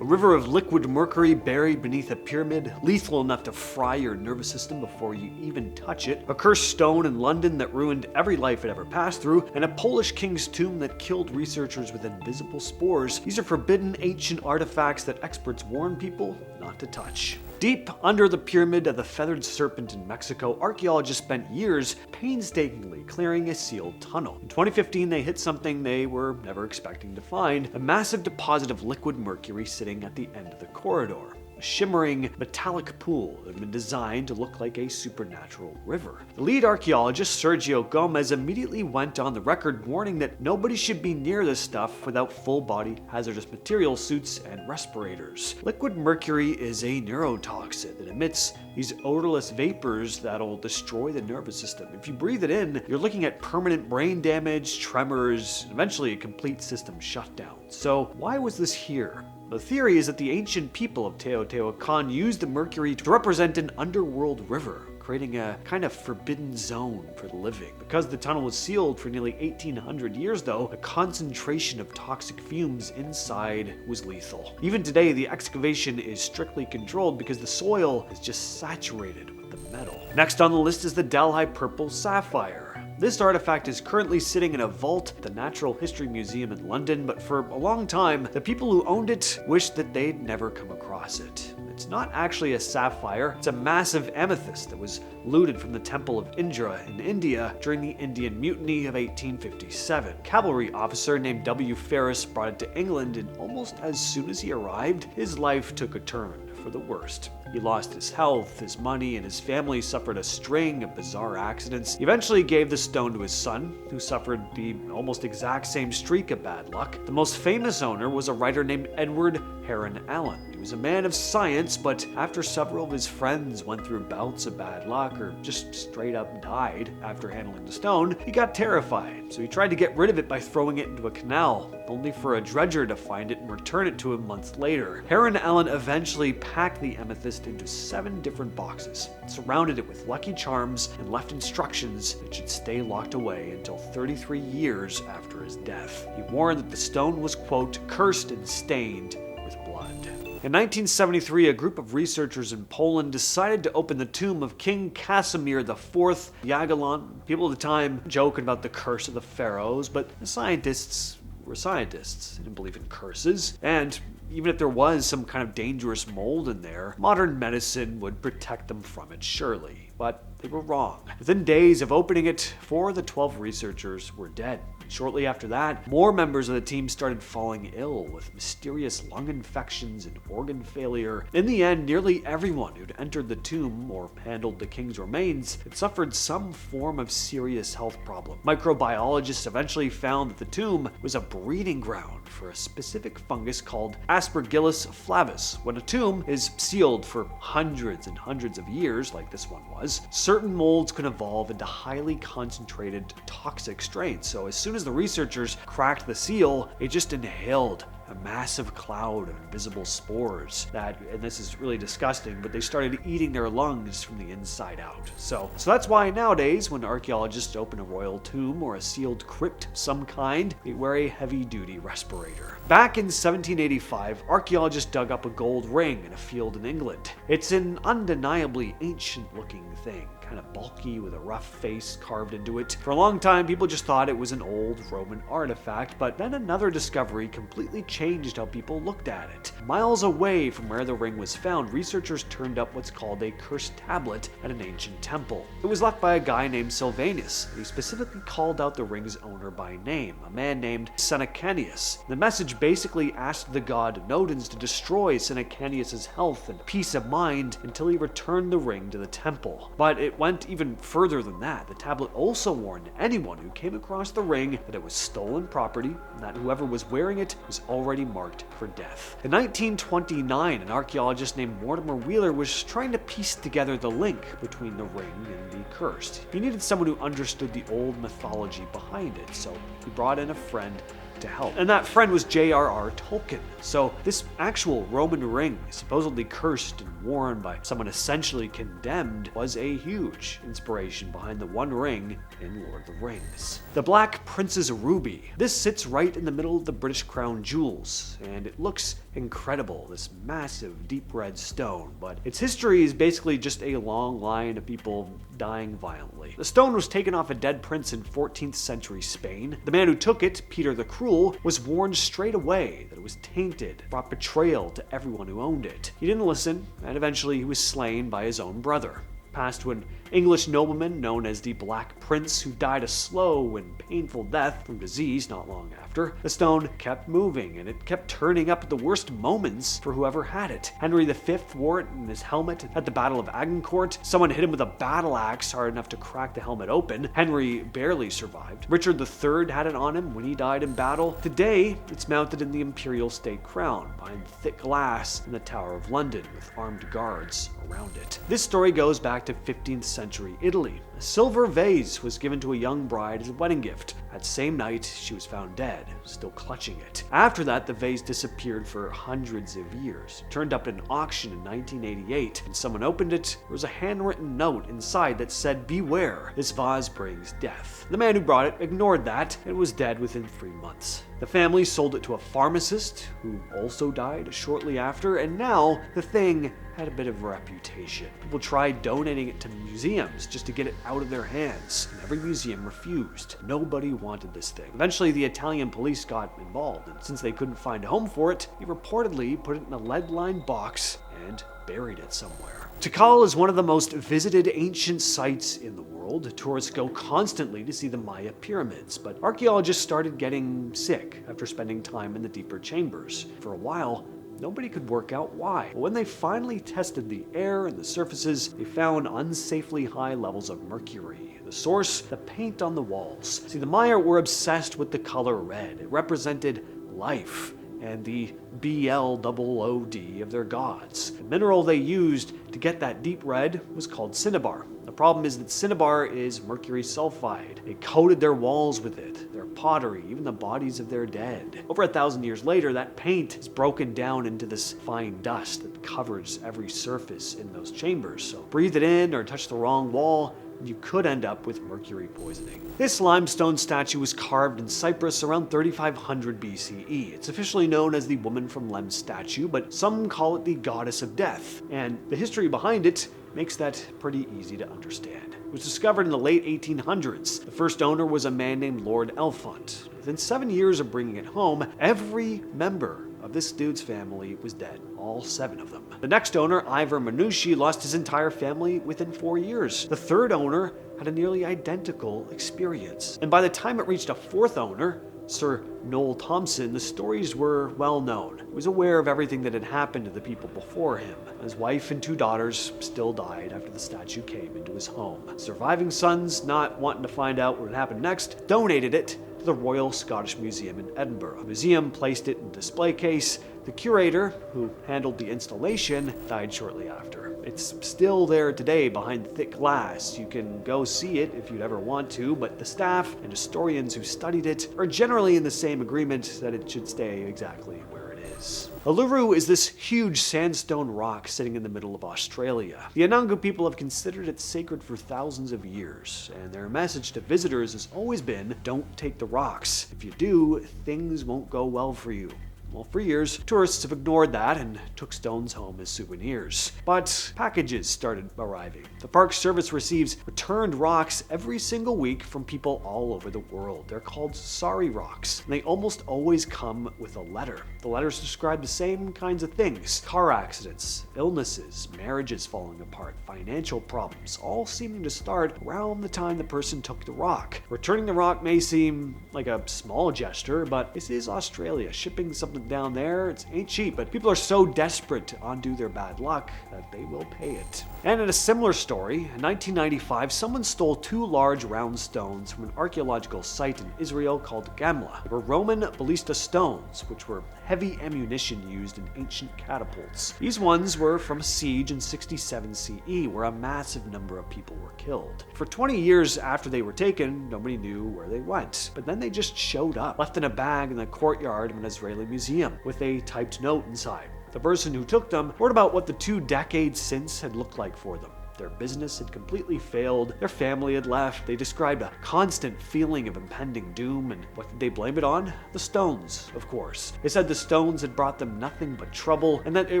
A river of liquid mercury buried beneath a pyramid, lethal enough to fry your nervous system before you even touch it. A cursed stone in London that ruined every life it ever passed through, and a Polish king's tomb that killed researchers with invisible spores. These are forbidden ancient artifacts that experts warn people not to touch. Deep under the Pyramid of the Feathered Serpent in Mexico, archaeologists spent years painstakingly clearing a sealed tunnel. In 2015, they hit something they were never expecting to find: a massive deposit of liquid mercury sitting at the end of the corridor. A shimmering metallic pool that had been designed to look like a supernatural river. The lead archaeologist, Sergio Gomez, immediately went on the record warning that nobody should be near this stuff without full-body hazardous material suits and respirators. Liquid mercury is a neurotoxin that emits these odorless vapors that'll destroy the nervous system. If you breathe it in, you're looking at permanent brain damage, tremors, and eventually a complete system shutdown. So why was this here? The theory is that the ancient people of Teotihuacán used the mercury to represent an underworld river, creating a kind of forbidden zone for the living. Because the tunnel was sealed for nearly 1800 years though, the concentration of toxic fumes inside was lethal. Even today, the excavation is strictly controlled because the soil is just saturated with the metal. Next on the list is the Dalia purple sapphire. This artifact is currently sitting in a vault at the Natural History Museum in London, but for a long time, the people who owned it wished that they'd never come across it. It's not actually a sapphire, it's a massive amethyst that was looted from the Temple of Indra in India during the Indian Mutiny of 1857. A cavalry officer named W. Ferris brought it to England, and almost as soon as he arrived, his life took a turn for the worst. He lost his health, his money, and his family suffered a string of bizarre accidents. He eventually gave the stone to his son, who suffered the almost exact same streak of bad luck. The most famous owner was a writer named Edward Heron Allen. He was a man of science, but after several of his friends went through bouts of bad luck or just straight up died after handling the stone, he got terrified. So he tried to get rid of it by throwing it into a canal, only for a dredger to find it and return it to him months later. Heron Allen eventually packed the amethyst into 7 different boxes, surrounded it with lucky charms, and left instructions that should stay locked away until 33 years after his death. He warned that the stone was, quote, cursed and stained with blood. In 1973, a group of researchers in Poland decided to open the tomb of King Casimir IV. Jagiellon. People at the time joking about the curse of the pharaohs, but the scientists were scientists. They didn't believe in curses, and even if there was some kind of dangerous mold in there, modern medicine would protect them from it, surely. But they were wrong. Within days of opening it, 4 of the 12 researchers were dead. Shortly after that, more members of the team started falling ill with mysterious lung infections and organ failure. In the end, nearly everyone who'd entered the tomb or handled the king's remains had suffered some form of serious health problem. Microbiologists eventually found that the tomb was a breeding ground for a specific fungus called Aspergillus flavus. When a tomb is sealed for hundreds and hundreds of years, like this one was, certain molds can evolve into highly concentrated toxic strains. So as soon as the researchers cracked the seal, they just inhaled a massive cloud of invisible spores that, and this is really disgusting, but they started eating their lungs from the inside out. So that's why nowadays, when archaeologists open a royal tomb or a sealed crypt of some kind, they wear a heavy-duty respirator. Back in 1785, archaeologists dug up a gold ring in a field in England. It's an undeniably ancient-looking thing, kind of bulky with a rough face carved into it. For a long time, people just thought it was an old Roman artifact, but then another discovery completely changed how people looked at it. Miles away from where the ring was found, researchers turned up what's called a cursed tablet at an ancient temple. It was left by a guy named Silvanus. He specifically called out the ring's owner by name, a man named Cinnabar. The message basically asked the god Nodens to destroy Cinnabar's health and peace of mind until he returned the ring to the temple. But it went even further than that. The tablet also warned anyone who came across the ring that it was stolen property and that whoever was wearing it was already marked for death. In 1929, an archaeologist named Mortimer Wheeler was trying to piece together the link between the ring and the cursed. He needed someone who understood the old mythology behind it, so he brought in a friend to help. And that friend was J.R.R. Tolkien. So this actual Roman ring, supposedly cursed and worn by someone essentially condemned, was a huge inspiration behind the One Ring in Lord of the Rings. The Black Prince's Ruby. This sits right in the middle of the British Crown jewels, and it looks incredible, this massive deep red stone, but its history is basically just a long line of people dying violently. The stone was taken off a dead prince in 14th century Spain. The man who took it, Peter the Cruel, was warned straight away that it was tainted, brought betrayal to everyone who owned it. He didn't listen, and eventually he was slain by his own brother. Passed to an English nobleman known as the Black Prince, who died a slow and painful death from disease not long after. The stone kept moving, and it kept turning up at the worst moments for whoever had it. Henry V wore it in his helmet at the Battle of Agincourt. Someone hit him with a battle axe hard enough to crack the helmet open. Henry barely survived. Richard III had it on him when he died in battle. Today, it's mounted in the imperial state crown behind thick glass in the Tower of London with armed guards around it. This story goes back to 15th century Italy. A silver vase was given to a young bride as a wedding gift. That same night, she was found dead, still clutching it. After that, the vase disappeared for hundreds of years. It turned up at an auction in 1988. When someone opened it, there was a handwritten note inside that said, "Beware, this vase brings death." The man who brought it ignored that and was dead within 3 months. The family sold it to a pharmacist who also died shortly after, and now the thing had a bit of a reputation. People tried donating it to museums just to get it out of their hands, and every museum refused. Nobody wanted this thing. Eventually, the Italian police got involved, and since they couldn't find a home for it, they reportedly put it in a lead-lined box and buried it somewhere. Tikal is one of the most visited ancient sites in the world. Tourists go constantly to see the Maya pyramids, but archaeologists started getting sick after spending time in the deeper chambers. For a while, nobody could work out why. But when they finally tested the air and the surfaces, they found unsafely high levels of mercury. The source, the paint on the walls. See, the Maya were obsessed with the color red. It represented life and the BLOOD of their gods. The mineral they used to get that deep red was called Cinnabar. The problem is that Cinnabar is mercury sulfide. They coated their walls with it, their pottery, even the bodies of their dead. Over 1,000 years later, that paint is broken down into this fine dust that covers every surface in those chambers. So breathe it in or touch the wrong wall, you could end up with mercury poisoning. This limestone statue was carved in Cyprus around 3500 BCE. It's officially known as the woman from Lemb Statue, but some call it the goddess of death, and the history behind it makes that pretty easy to understand. It was discovered in the late 1800s. The first owner was a man named Lord Elfont. Within 7 years of bringing it home, every member of this dude's family was dead, all 7 of them. The next owner, Ivor Manouchi, lost his entire family within 4 years. The third owner had a nearly identical experience. And by the time it reached a fourth owner, Sir Noel Thompson, the stories were well known. He was aware of everything that had happened to the people before him. His wife and 2 daughters still died after the statue came into his home. Surviving sons, not wanting to find out what had happened next, donated it to the Royal Scottish Museum in Edinburgh. The museum placed it in a display case. The curator, who handled the installation, died shortly after. It's still there today behind thick glass. You can go see it if you'd ever want to, but the staff and historians who studied it are generally in the same agreement that it should stay exactly where it is. Uluru is this huge sandstone rock sitting in the middle of Australia. The Anangu people have considered it sacred for thousands of years, and their message to visitors has always been, don't take the rocks. If you do, things won't go well for you. Well, for years, tourists have ignored that and took stones home as souvenirs. But packages started arriving. The Park Service receives returned rocks every single week from people all over the world. They're called sari rocks, and they almost always come with a letter. The letters describe the same kinds of things: car accidents, illnesses, marriages falling apart, financial problems, all seeming to start around the time the person took the rock. Returning the rock may seem like a small gesture, but this is Australia. Shipping something down there, it ain't cheap, but people are so desperate to undo their bad luck that they will pay it. And in a similar story, in 1995, someone stole 2 large round stones from an archaeological site in Israel called Gamla. They were Roman Ballista stones, which were heavy ammunition used in ancient catapults. These ones were from a siege in 67 CE, where a massive number of people were killed. For 20 years after they were taken, nobody knew where they went. But then they just showed up, left in a bag in the courtyard of an Israeli museum with a typed note inside. The person who took them wrote about what the 2 decades since had looked like for them. Their business had completely failed, their family had left, they described a constant feeling of impending doom, and what did they blame it on? The stones, of course. They said the stones had brought them nothing but trouble, and that they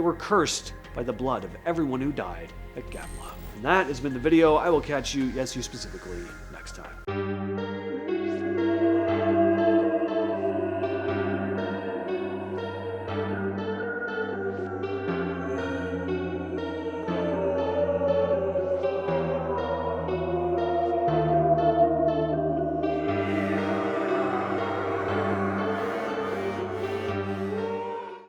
were cursed by the blood of everyone who died at Gamla. And that has been the video. I will catch you, yes you specifically, next time.